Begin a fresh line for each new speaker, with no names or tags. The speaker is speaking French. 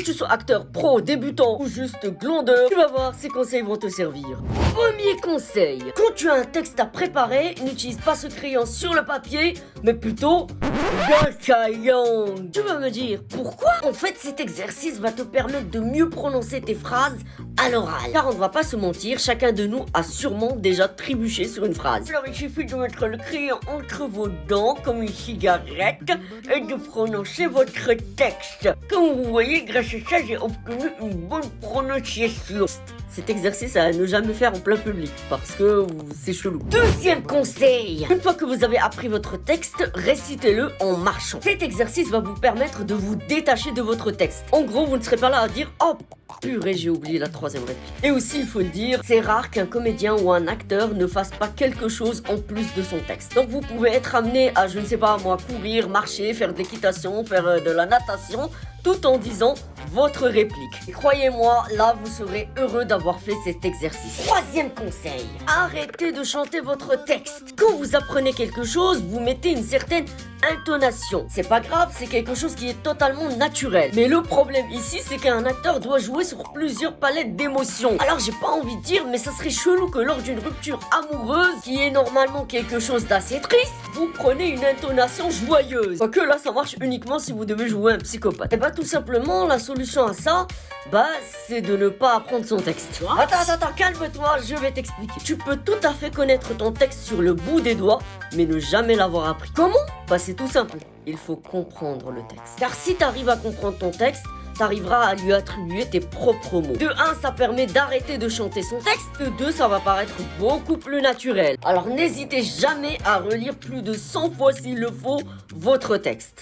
tu sois acteur pro, débutant ou juste glandeur, tu vas voir, ces conseils vont te servir. Premier conseil, quand tu as un texte à préparer, n'utilise pas ce crayon sur le papier, mais plutôt le crayon. Tu vas me dire pourquoi? En fait, cet exercice va te permettre de mieux prononcer tes phrases à l'oral. Car on ne va pas se mentir, chacun de nous a sûrement déjà trébuché sur une phrase. Alors il suffit de mettre le crayon entre vos dents comme une cigarette et de prononcer votre texte. Comme vous voyez, grâce à ça, j'ai obtenu une bonne prononciation. Cet exercice à ne jamais faire en plein public parce que c'est chelou. Deuxième conseil, une fois que vous avez appris votre texte, récitez-le en marchant. Cet exercice va vous permettre de vous détacher de votre texte. En gros, vous ne serez pas là à dire « Oh, purée, j'ai oublié la troisième réplique ». Et aussi, il faut le dire, c'est rare qu'un comédien ou un acteur ne fasse pas quelque chose en plus de son texte. Donc vous pouvez être amené à, je ne sais pas moi, courir, marcher, faire de l'équitation, faire de la natation, tout en disant votre réplique. Et croyez-moi, là, vous serez heureux d'avoir fait cet exercice. Troisième conseil, arrêtez de chanter votre texte. Quand vous apprenez quelque chose, vous mettez une certaine intonation. C'est pas grave, c'est quelque chose qui est totalement naturel. Mais le problème ici, c'est qu'un acteur doit jouer sur plusieurs palettes d'émotions. Alors j'ai pas envie de dire, mais ça serait chelou que lors d'une rupture amoureuse, qui est normalement quelque chose d'assez triste, vous prenez une intonation joyeuse. Quoique là, ça marche uniquement si vous devez jouer un psychopathe. Et bah tout simplement, la solution à ça, c'est de ne pas apprendre son texte. Attends, calme-toi, je vais t'expliquer. Tu peux tout à fait connaître ton texte sur le bout des doigts, mais ne jamais l'avoir appris. Comment? C'est tout simple. Il faut comprendre le texte. Car si tu arrives à comprendre ton texte, t'arriveras à lui attribuer tes propres mots. De 1, ça permet d'arrêter de chanter son texte. De 2, ça va paraître beaucoup plus naturel. Alors n'hésitez jamais à relire plus de 100 fois s'il le faut votre texte.